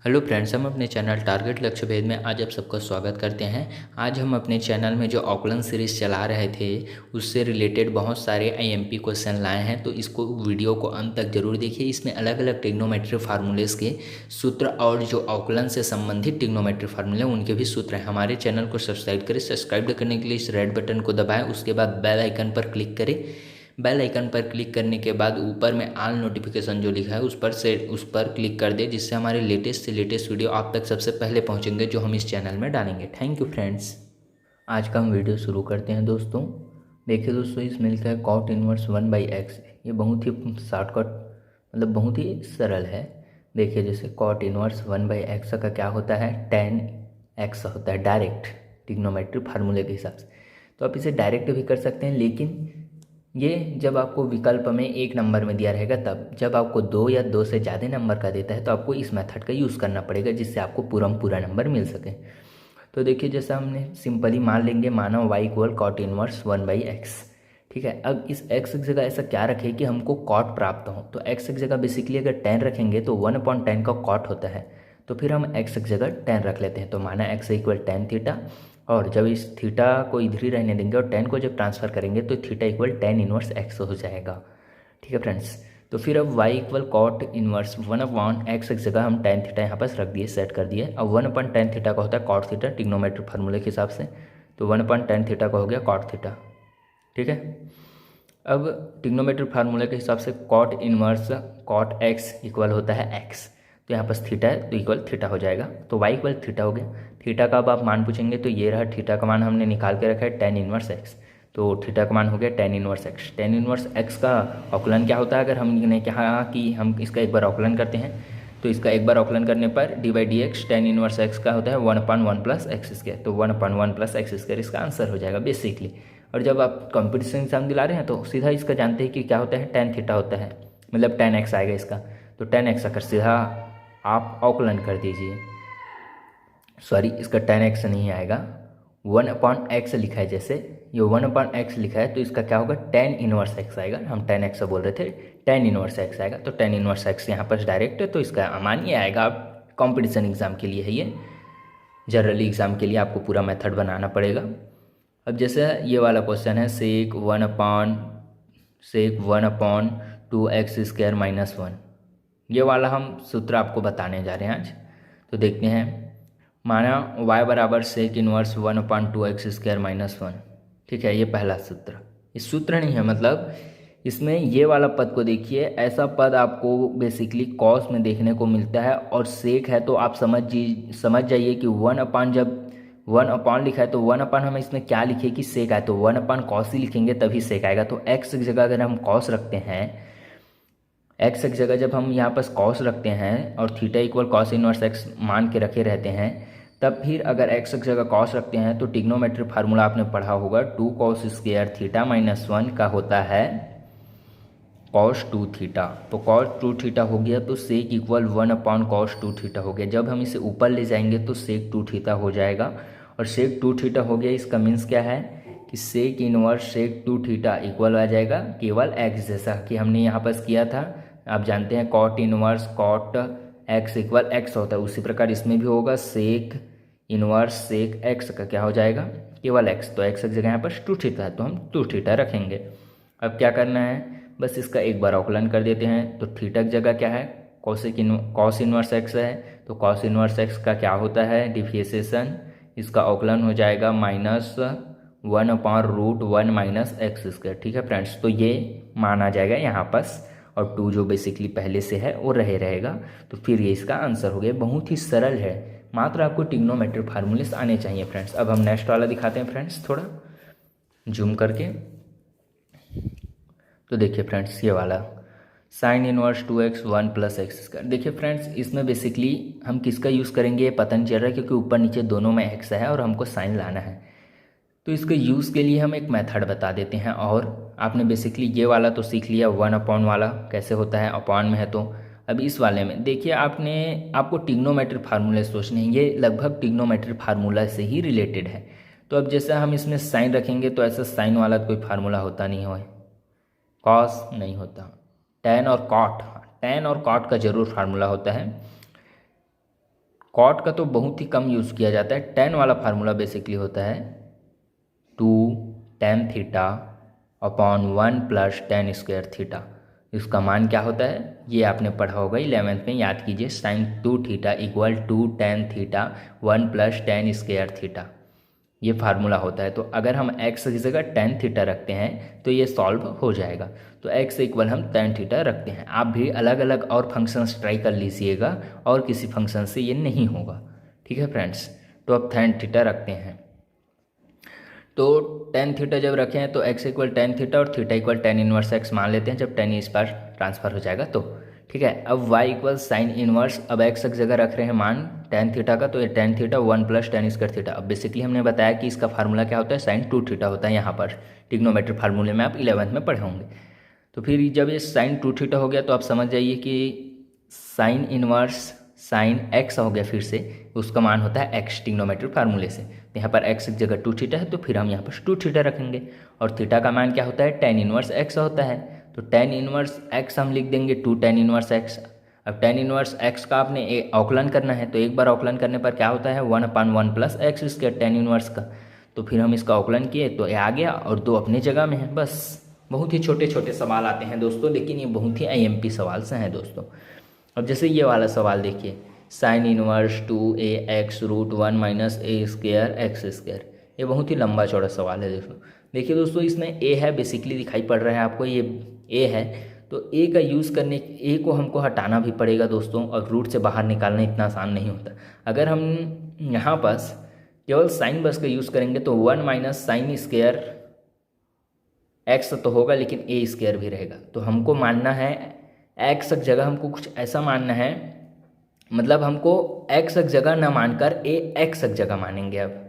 Hello friends, हम अपने channel target लक्ष्य भेद में आज आप सबका स्वागत करते हैं। आज हम अपने चैनल में जो आकलन सीरीज़ चला रहे थे उससे रिलेटेड बहुत सारे आईएमपी क्वेश्चन लाए हैं, तो इसको वीडियो को अंत तक जरूर देखिए। इसमें अलग अलग ट्रिग्नोमेट्री फार्मूलेस के सूत्र और जो आकलन से संबंधित ट्रिग्नोमेट्री फार्मूले उनके भी सूत्र हैं। हमारे चैनल को सब्सक्राइब करें। सब्सक्राइब करने के लिए इस रेड बटन को दबाएँ, उसके बाद बेल आइकन पर क्लिक करें। बेल आइकन पर क्लिक करने के बाद ऊपर में ऑल नोटिफिकेशन जो लिखा है उस पर क्लिक कर दे, जिससे हमारे लेटेस्ट से लेटेस्ट वीडियो आप तक सबसे पहले पहुंचेंगे जो हम इस चैनल में डालेंगे। Thank you friends. आज का हम वीडियो शुरू करते हैं दोस्तों। देखिए दोस्तों, इसमें लिखा है कॉट इनवर्स 1/x। ये बहुत ही शॉर्टकट मतलब बहुत ही सरल है। देखिए जैसे कॉट इनवर्स 1/x का क्या होता है, tan x होता है डायरेक्ट ट्रिग्नोमेट्री फार्मूले के हिसाब से। तो आप इसे डायरेक्ट भी कर सकते हैं, लेकिन ये जब आपको विकल्प में एक नंबर में दिया रहेगा तब। जब आपको दो या दो से ज़्यादा नंबर का देता है तो आपको इस मेथड का यूज़ करना पड़ेगा, जिससे आपको पूरा नंबर मिल सके। तो देखिए जैसा हमने सिंपली मान लेंगे, माना y equal cot inverse 1/x। ठीक है, अब इस x की जगह ऐसा क्या रखें कि हमको कॉट प्राप्त हो। तो x की जगह बेसिकली अगर 10 रखेंगे तो 1/10 का कॉट होता है, तो फिर हम x की जगह 10 रख लेते हैं। तो माना x इक्वल tan थीटा, और जब इस थीटा को इधर ही रहने देंगे और 10 को जब ट्रांसफ़र करेंगे तो theta equal tan inverse x हो जाएगा। ठीक है फ्रेंड्स, तो फिर अब y equal cot inverse 1/x की जगह हम tan थीटा यहाँ पर रख दिए, सेट कर दिए। अब 1/tan थीटा का होता है कॉट थीटा ट्रिग्नोमेट्री फार्मूले के हिसाब से, तो 1/tan थीटा का हो गया कॉट थीटा। ठीक है, अब ट्रिग्नोमेट्री फार्मूले के हिसाब से cot inverse cot x equal होता है x, तो यहाँ पर थीटा है तो इक्वल थीटा हो जाएगा। तो y इक्वल थीटा हो गया। थीटा का अब आप मान पूछेंगे तो ये रहा थीटा का मान, हमने निकाल के रखा है tan इनवर्स x। तो थीटा का मान हो गया tan inverse x। tan inverse x का अवकलन क्या होता है, अगर हमने कहा कि हम इसका एक बार अवकलन करते हैं तो इसका एक बार अवकलन करने पर dy/dx tan इनवर्स x का होता है 1/1 प्लस एक्स स्क्वायर। तो 1/1 प्लस एक्स स्क्वायर इसका आंसर हो जाएगा बेसिकली। और जब आप कंपटीशन एग्जाम दिला रहे हैं तो सीधा इसका जानते हैं कि क्या होता है, tan थीटा होता है, मतलब tan x आएगा इसका। तो tan x आकर सीधा आप अवकलन कर दीजिए। सॉरी, इसका tan x नहीं आएगा, 1/x लिखा है। जैसे ये 1/x लिखा है तो इसका क्या होगा, tan इनवर्स x आएगा। हम tan x बोल रहे थे, tan इनवर्स x आएगा। तो tan इनवर्स x यहाँ पर डायरेक्ट है, तो इसका मान ये आएगा। आप कंपटीशन एग्जाम के लिए है ये, जनरली एग्जाम के लिए आपको पूरा मेथड बनाना पड़ेगा। अब जैसे ये वाला क्वेश्चन है, सेक 1/2x² - 1, ये वाला हम सूत्र आपको बताने जा रहे हैं आज। तो देखते हैं, माना y बराबर सेक इनवर्स 1/2x² - 1। ठीक है, ये पहला सूत्र। इस सूत्र नहीं है, मतलब इसमें ये वाला पद को देखिए, ऐसा पद आपको बेसिकली कॉस में देखने को मिलता है। और सेक है तो आप समझ जाइए कि 1/, जब 1/, लिखा है तो 1/, हम इसमें क्या लिखे कि सेक आए तो 1/cos ही लिखेंगे तभी सेक आएगा। तो x की जगह अगर हम cos रखते हैं, x की जगह जब हम यहाँ पर cos रखते हैं और theta equal cos inverse x मान के रखे रहते हैं, तब फिर अगर x की जगह cos रखते हैं तो ट्रिग्नोमेट्री फार्मूला आपने पढ़ा होगा 2cos² थीटा - 1 का होता है cos 2 थीटा। तो cos 2 थीटा हो गया, तो सेक इक्वल 1/cos 2 थीटा हो गया। जब हम इसे ऊपर ले जाएंगे तो सेक 2 थीटा हो जाएगा। और सेक 2 थीटा हो गया, इसका मीन्स क्या है कि sec inverse sec 2 theta equal आ जाएगा केवल x, जैसा कि हमने यहाँ पर किया था। आप जानते हैं cot inverse cot x equal x होता है, उसी प्रकार इसमें भी होगा। सेक इनवर्स सेक x का क्या हो जाएगा, केवल x। तो x की जगह यहाँ पर 2 थीटा है तो हम 2 थीटा रखेंगे। अब क्या करना है, बस इसका एक बार अवकलन कर देते हैं। तो थीटा की जगह क्या है, कॉस इनवर्स x है, तो कॉस इनवर्स x का क्या होता है, डिफरेंशिएशन। इसका अवकलन हो जाएगा -1/√1 - x²। ठीक है फ्रेंड्स, तो ये मान आ जाएगा यहाँ पास, और 2 जो बेसिकली पहले से है वो रहेगा। तो फिर ये इसका आंसर हो गया। बहुत ही सरल है, मात्र आपको ट्रिग्नोमेट्री फार्मूलेस आने चाहिए फ्रेंड्स। अब हम नेक्स्ट वाला दिखाते हैं फ्रेंड्स, थोड़ा जूम करके। तो देखिए फ्रेंड्स, ये वाला साइन इनवर्स 2x 1 + x²। देखिए फ्रेंड्स, इसमें बेसिकली हम किसका यूज़ करेंगे ये पता नहीं चल रहा है, क्योंकि ऊपर नीचे दोनों में x है और हमको साइन लाना है। तो इसके यूज़ के लिए हम एक मेथड बता देते हैं। और आपने बेसिकली ये वाला तो सीख लिया, 1/, वाला कैसे होता है, अपॉन में है। तो अब इस वाले में देखिए, आपको ट्रिग्नोमेट्री फार्मूले सोचने हैं, ये लगभग ट्रिग्नोमेट्री फार्मूला से ही रिलेटेड है। तो अब जैसे हम इसमें साइन रखेंगे तो ऐसा साइन वाला कोई फार्मूला होता नहीं है, कॉस नहीं होता, टेन और कॉट का जरूर फार्मूला होता है। कॉट का तो बहुत ही कम यूज़ किया जाता है। टेन वाला फार्मूला बेसिकली होता है 2 tan theta upon 1 + tan² theta. इसका मान क्या होता है ये आपने पढ़ा होगा 11th में, याद कीजिए। sin2 theta equal 2 tan theta 1 + tan² theta, ये फार्मूला होता है। तो अगर हम x की जगह tan थीटा रखते हैं तो ये सॉल्व हो जाएगा। तो x इक्वल हम tan थीटा रखते हैं। आप भी अलग अलग और फंक्शंस ट्राई कर लीजिएगा और किसी फंक्शन से ये नहीं होगा, ठीक है फ्रेंड्स। तो अब tan थीटा रखते हैं। तो tan थीटा जब रखें हैं तो x इक्वल tan थीटा और theta equal tan inverse x मान लेते हैं जब tan इस पर ट्रांसफ़र हो जाएगा तो, ठीक है। अब y इक्वल साइन इनवर्स, अब x की जगह रख रहे हैं मान tan थीटा का, तो ये tan थीटा 1 + tan² थीटा। अब बेसिकली हमने बताया कि इसका फार्मूला क्या होता है sin2 थीटा होता है। यहाँ पर ट्रिग्नोमेट्री फार्मूले में आप 11th में पढ़े होंगे। तो फिर जब ये sin2 थीटा हो गया तो आप समझ जाइए कि साइन इनवर्स साइन x हो गया, फिर से उसका मान होता है x ट्रिग्नोमेट्री फार्मूले से। तो यहाँ पर x की जगह 2 थीटा है तो फिर हम यहाँ पर 2 थीटा रखेंगे, और थीटा का मान क्या होता है tan इनवर्स x होता है। तो tan इनवर्स x हम लिख देंगे 2 tan इनवर्स x। अब tan इनवर्स x का आपने अवकलन करना है, तो एक बार अवकलन करने पर क्या होता है 1/1 + x² tan इनवर्स का। तो फिर हम इसका अवकलन किए तो ये आ गया और 2 अपनी जगह में है। बस बहुत ही छोटे छोटे सवाल आते हैं दोस्तों, लेकिन ये बहुत ही IMP सवाल से हैं दोस्तों। अब जैसे ये वाला सवाल देखिए, sine inverse 2ax √1 - a² x²। ये बहुत ही लंबा चौड़ा सवाल है दोस्तों। देखिए दोस्तों, इसमें a है, बेसिकली दिखाई पड़ रहा है आपको, ये a है। तो a का यूज़ करने, a को हमको हटाना भी पड़ेगा दोस्तों, और रूट से बाहर निकालना इतना आसान नहीं होता। अगर हम यहाँ पास केवल साइन बस का यूज़ करेंगे तो 1 - sin² x तो होगा, लेकिन a² भी रहेगा। तो हमको मानना है x की जगह हमको कुछ ऐसा मानना है, मतलब हमको x की जगह ना मानकर x की जगह मानेंगे। अब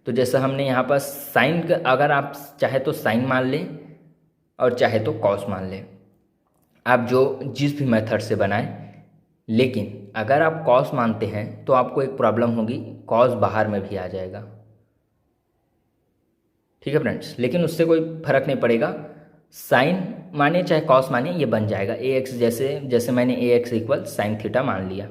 तो जैसा हमने यहाँ पर साइन का, अगर आप चाहे तो साइन मान लें और चाहे तो कॉस मान लें, आप जो जिस भी मेथड से बनाएं। लेकिन अगर आप कॉस मानते हैं तो आपको एक प्रॉब्लम होगी, कॉस बाहर में भी आ जाएगा, ठीक है फ्रेंड्स। लेकिन उससे कोई फर्क नहीं पड़ेगा, साइन माने चाहे कॉस माने ये बन जाएगा ax, जैसे मैंने ax इक्वल साइन थीटा मान लिया,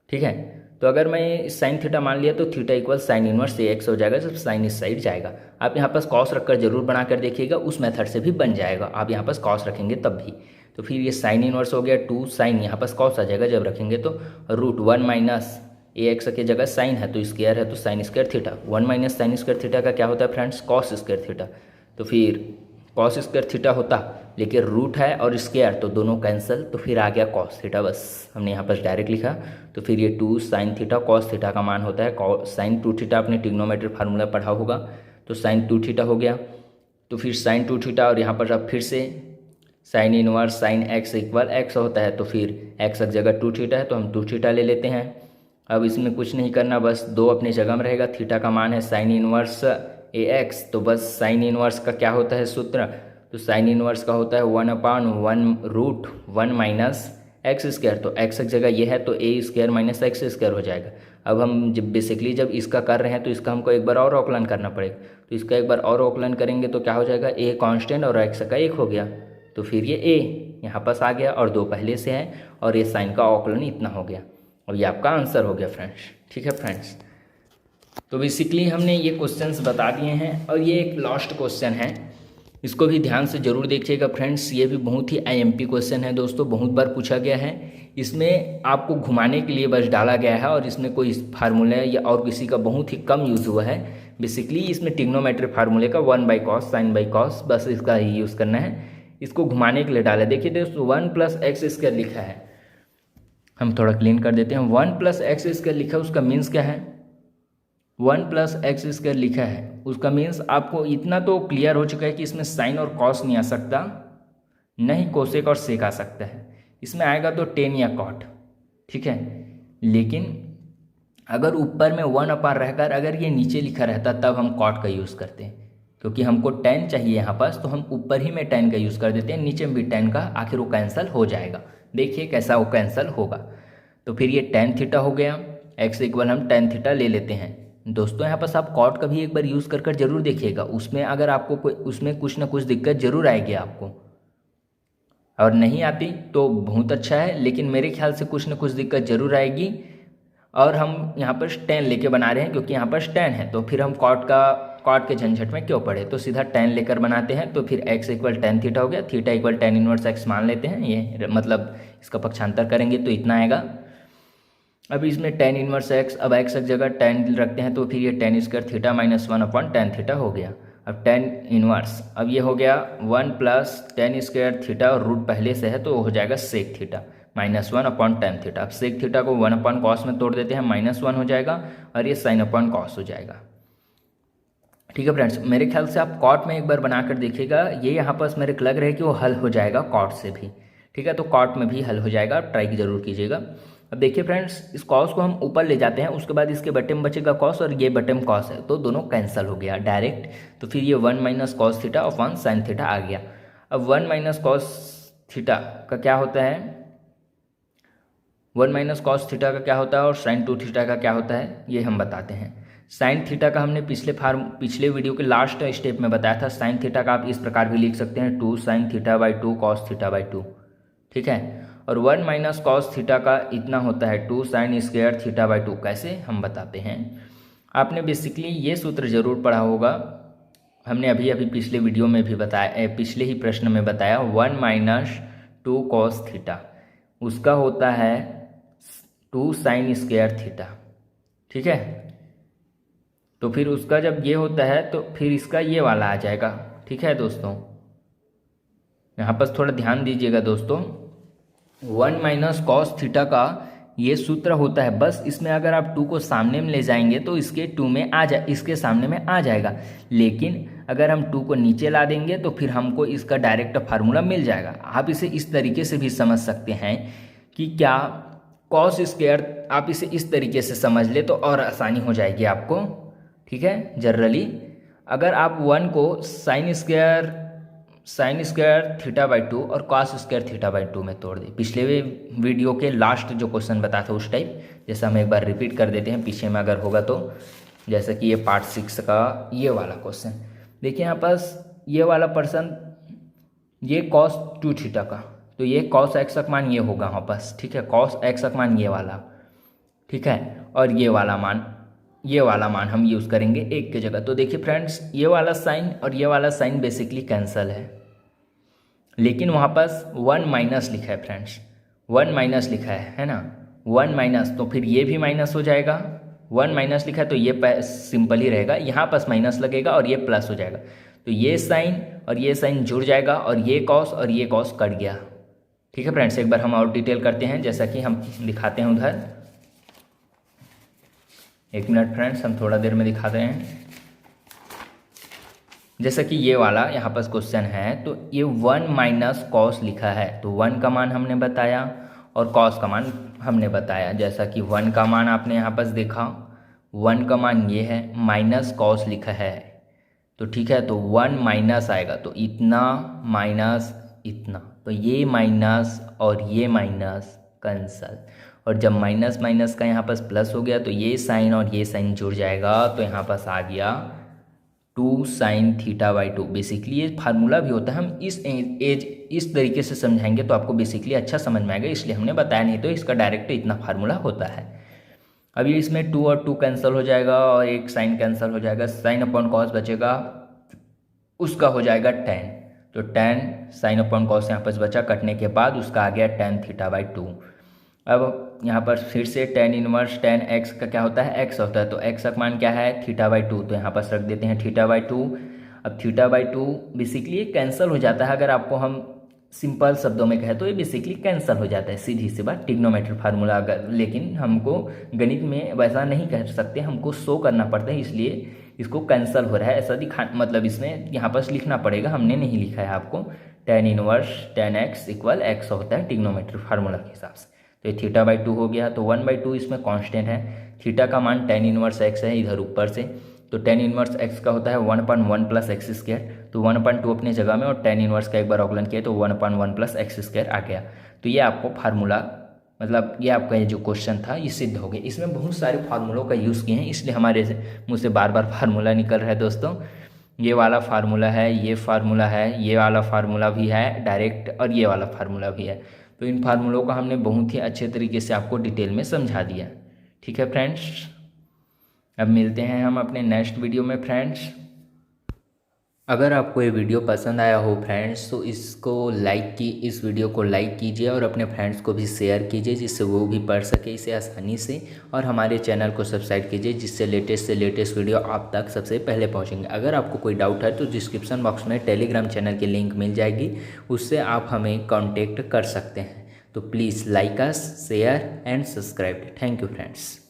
ठीक है। तो अगर मैं साइन थीटा मान लिया तो theta equal sine inverse ax हो जाएगा, जब साइन इस साइड जाएगा। आप यहाँ पास कॉस रखकर जरूर बना कर देखिएगा, उस मेथड से भी बन जाएगा। आप यहाँ पास कॉस रखेंगे तब भी। तो फिर ये साइन इनवर्स हो गया 2 साइन, यहाँ पास कॉस आ जाएगा जब रखेंगे तो, √1 - ax की जगह साइन है तो स्क्वायर है तो sin² थीटा। 1 - sin² थीटा का क्या होता है फ्रेंड्स cos² थीटा। तो फिर cos² थीटा होता, लेकिन रूट है और स्क्वायर तो दोनों कैंसिल, तो फिर आ गया cos थीटा। बस हमने यहाँ पर डायरेक्ट लिखा। तो फिर ये 2 sin थीटा cos थीटा का मान होता है sin2 थीटा। आपने ट्रिग्नोमेट्री फार्मूला पढ़ा होगा, तो sin2 थीटा हो गया। तो फिर sin2 थीटा, और यहाँ पर अब फिर से sine inverse sine x equal x होता है, तो फिर x की जगह 2 थीटा है तो हम 2 थीटा ले लेते हैं। अब इसमें कुछ नहीं करना, बस 2 अपनी जगह में रहेगा। थीटा का मान है साइन इनवर्स ax, तो बस साइन इनवर्स का क्या होता है सूत्र, तो साइन इनवर्स का होता है 1/1 √1 - x²। तो x की जगह ये है तो a² - x² हो जाएगा। अब हम जब बेसिकली जब इसका कर रहे हैं तो इसका हमको एक बार और अवकलन करना पड़ेगा। तो इसका एक बार और अवकलन करेंगे तो क्या हो जाएगा, a कांस्टेंट और x का 1 हो गया, तो फिर ये a यहाँ पास आ गया और 2 पहले से है, और ये साइन का अवकलन इतना हो गया। और ये आपका आंसर हो गया फ्रेंड्स, ठीक है फ्रेंड्स। तो बेसिकली हमने ये क्वेश्चंस बता दिए हैं, और ये एक लास्ट क्वेश्चन है, इसको भी ध्यान से ज़रूर देखिएगा फ्रेंड्स। ये भी बहुत ही IMP क्वेश्चन है दोस्तों, बहुत बार पूछा गया है। इसमें आपको घुमाने के लिए बस डाला गया है, और इसमें कोई फार्मूला या और किसी का बहुत ही कम यूज़ हुआ है। बेसिकली इसमें ट्रिग्नोमेट्री फार्मूले का 1/cos sin/cos, बस इसका ही यूज़ करना है। इसको घुमाने के लिए डाला। देखिए दोस्तों 1 + x² लिखा है, हम थोड़ा क्लीन कर देते हैं। 1 + x² लिखा है, उसका मीन्स क्या है, 1 + x² लिखा है, उसका मीन्स आपको इतना तो क्लियर हो चुका है कि इसमें साइन और कॉस नहीं आ सकता, नहीं कोसेक और सेक आ सकता है। इसमें आएगा तो टेन या कॉट, ठीक है। लेकिन अगर ऊपर में 1/, रहकर अगर ये नीचे लिखा रहता तब हम कॉट का यूज़ करते हैं, क्योंकि हमको tan चाहिए यहाँ पास, तो हम ऊपर ही में tan का यूज़ कर देते हैं, नीचे में भी tan का, आखिर वो कैंसिल हो जाएगा। देखिए कैसा वो कैंसिल होगा। तो फिर ये tan थीटा हो गया, x इक्वल हम tan थीटा ले लेते हैं। दोस्तों यहाँ पास आप कॉट का भी एक बार यूज़ कर जरूर देखिएगा, उसमें अगर आपको कोई उसमें कुछ ना कुछ दिक्कत जरूर आएगी आपको, और नहीं आती तो बहुत अच्छा है, लेकिन मेरे ख्याल से कुछ ना कुछ दिक्कत जरूर आएगी। और हम यहाँ पर tan लेके बना रहे हैं क्योंकि यहाँ पर tan है, तो फिर हम कॉट के झंझट में क्यों पड़े, तो सीधा tan लेकर बनाते हैं। तो फिर x इक्वल tan थीटा हो गया, theta equal tan inverse x मान लेते हैं, ये मतलब इसका पक्षांतर करेंगे तो इतना आएगा। अब इसमें tan इनवर्स x, अब x की जगह tan रखते हैं तो फिर ये tan square theta minus 1/tan theta हो गया। अब tan इनवर्स, अब ये हो गया 1 प्लस tan स्क्वायर थीटा और रूट पहले से है तो हो जाएगा sec theta minus 1/tan theta. अब सेक थीटा को 1/cos में तोड़ देते हैं, -1 हो जाएगा और ये sin/cos हो जाएगा। ठीक है फ्रेंड्स, मेरे ख्याल से आप कॉट में एक बार बनाकर देखिएगा, ये यहाँ पर मेरे को लग रहा है कि वो हल हो जाएगा कॉट से भी। ठीक है, तो कॉट में भी हल हो जाएगा, आप ट्राई जरूर कीजिएगा। अब देखिए फ्रेंड्स, इस कॉस को हम ऊपर ले जाते हैं, उसके बाद इसके बटे में बचेगा कॉस और ये बटे में कॉस है, तो दोनों कैंसिल हो गया डायरेक्ट। तो फिर ये 1 माइनस कॉस थीटा और 1 साइन थीटा आ गया। अब 1 माइनस कॉस थीटा का क्या होता है, 1 माइनस कॉस थीटा का क्या होता है और साइन 2 थीटा का क्या होता है, ये हम बताते हैं। साइन थीटा का हमने पिछले वीडियो के लास्ट स्टेप में बताया था। साइन थीटा का आप इस प्रकार भी लिख सकते हैं 2 sine theta by 2 cos theta by 2। ठीक है, और 1 माइनस कॉस थीटा का इतना होता है 2 साइन स्क्वायर थीटा बाई 2। कैसे हम बताते हैं, आपने बेसिकली ये सूत्र जरूर पढ़ा होगा, हमने अभी पिछले वीडियो में भी बताया, पिछले ही प्रश्न में बताया। 1 माइनस 2 कॉस थीटा उसका होता है 2 साइन स्क्वायर थीटा। ठीक है, तो फिर उसका जब ये होता है तो फिर इसका ये वाला आ जाएगा। ठीक है दोस्तों, यहाँ पर थोड़ा ध्यान दीजिएगा दोस्तों, 1 माइनस कॉस थीटा का ये सूत्र होता है, बस इसमें अगर आप 2 को सामने में ले जाएंगे तो इसके 2 में इसके सामने में आ जाएगा। लेकिन अगर हम 2 को नीचे ला देंगे तो फिर हमको इसका डायरेक्ट फार्मूला मिल जाएगा। आप इसे इस तरीके से भी समझ सकते हैं कि क्या कॉस स्क्वायर, आप इसे इस तरीके से समझ ले तो और आसानी हो जाएगी आपको। ठीक है, जनरली अगर आप 1 को साइन स्क्वायर थीटा बाई 2 और कॉस स्क्वायर थीटा बाई 2 में तोड़ दें, पिछले वीडियो के लास्ट जो क्वेश्चन बताया था उस टाइप, जैसा हम एक बार रिपीट कर देते हैं पीछे में अगर होगा तो। जैसा कि ये पार्ट 6 का ये वाला क्वेश्चन देखिए, यहाँ पास ये वाला पर्सन, ये कॉस 2 थीटा का, तो ये कॉस एक्स का मान ये होगा यहाँ पास। ठीक है, कॉस एक्स का मान ये वाला। ठीक है, और ये वाला मान हम यूज़ करेंगे 1 की जगह। तो देखिए फ्रेंड्स, ये वाला साइन और ये वाला साइन बेसिकली कैंसिल है, लेकिन वहाँ पास 1 माइनस लिखा है फ्रेंड्स, 1 माइनस लिखा है ना, 1 माइनस, तो फिर ये भी माइनस हो जाएगा। 1 माइनस लिखा है तो ये सिंपल ही रहेगा, यहाँ पास माइनस लगेगा और ये प्लस हो जाएगा, तो ये साइन और ये साइन जुड़ जाएगा और ये कॉस और ये कॉस कट गया। ठीक है फ्रेंड्स, एक बार हम और डिटेल करते हैं जैसा कि हम दिखाते हैं उधर। 1 मिनट फ्रेंड्स, हम थोड़ा देर में दिखाते हैं। जैसा कि ये वाला यहाँ पास क्वेश्चन है, तो ये 1 माइनस कॉस लिखा है, तो 1 का मान हमने बताया और कॉस का मान हमने बताया। जैसा कि 1 का मान आपने यहाँ पास देखा, 1 का मान ये है, माइनस कॉस लिखा है, तो ठीक है, तो 1 माइनस आएगा, तो इतना माइनस इतना, तो ये माइनस और ये माइनस कैंसल, और जब माइनस माइनस का यहाँ पास प्लस हो गया तो ये साइन और ये साइन जुड़ जाएगा, तो यहाँ पास आ गया 2 साइन थीटा बाई 2। बेसिकली ये फार्मूला भी होता है, हम इस तरीके से समझाएंगे तो आपको बेसिकली अच्छा समझ में आएगा, इसलिए हमने बताया, नहीं तो इसका डायरेक्ट इतना फार्मूला होता है। अब ये इसमें 2 और 2 कैंसिल हो जाएगा और एक साइन कैंसिल हो जाएगा, साइन अपॉन कॉस बचेगा, उसका हो जाएगा tan, तो tan साइन अपॉन कॉस यहाँ पर बचा, कटने के बाद उसका आ गया tan थीटा बाई 2। अब यहाँ पर फिर से tan इनवर्स tan x का क्या होता है, x होता है, तो x का मान क्या है, थीटा बाई 2, तो यहाँ पर रख देते हैं थीटा बाई 2। अब थीटा बाई 2 बेसिकली कैंसिल हो जाता है, अगर आपको हम सिंपल शब्दों में कहें तो ये बेसिकली कैंसिल हो जाता है, सीधी सी बात, ट्रिग्नोमेट्री फार्मूला। अगर लेकिन हमको गणित में वैसा नहीं कह सकते, हमको शो करना पड़ता है, इसलिए इसको कैंसिल हो रहा है ऐसा मतलब इसमें यहाँ पर लिखना पड़ेगा, हमने नहीं लिखा है आपको। tan inverse tan x equal x होता है ट्रिग्नोमेट्री फार्मूला के हिसाब से, तो ये थीटा बाई 2 हो गया, तो 1/2 इसमें कांस्टेंट है, थीटा का मान tan इनवर्स x है इधर ऊपर से, तो tan इनवर्स x का होता है 1/1 प्लस एक्स स्क्वायर, तो 1/2 अपनी जगह में और tan इनवर्स का एक बार अवकलन किया तो 1/1 प्लस एक्स स्क्वायर आ गया। तो ये आपको फार्मूला, मतलब ये आपका ये जो क्वेश्चन था ये सिद्ध हो गया। इसमें बहुत सारे फार्मूलों का यूज़ किए हैं, इसलिए हमारे मुँह से बार बार फार्मूला निकल रहा है दोस्तों। ये वाला फार्मूला है, ये फार्मूला है, ये वाला फार्मूला भी है डायरेक्ट, और ये वाला फार्मूला भी है। तो इन फार्मूलों को हमने बहुत ही अच्छे तरीके से आपको डिटेल में समझा दिया। ठीक है फ्रेंड्स, अब मिलते हैं हम अपने नेक्स्ट वीडियो में फ्रेंड्स। अगर आपको ये वीडियो पसंद आया हो फ्रेंड्स तो इस वीडियो को लाइक कीजिए और अपने फ्रेंड्स को भी शेयर कीजिए, जिससे वो भी पढ़ सके इसे आसानी से। और हमारे चैनल को सब्सक्राइब कीजिए, जिससे लेटेस्ट से लेटेस्ट वीडियो आप तक सबसे पहले पहुंचेंगे। अगर आपको कोई डाउट है तो डिस्क्रिप्शन बॉक्स में टेलीग्राम चैनल की लिंक मिल जाएगी, उससे आप हमें कॉन्टेक्ट कर सकते हैं। तो please like us, share and subscribe. Thank you friends.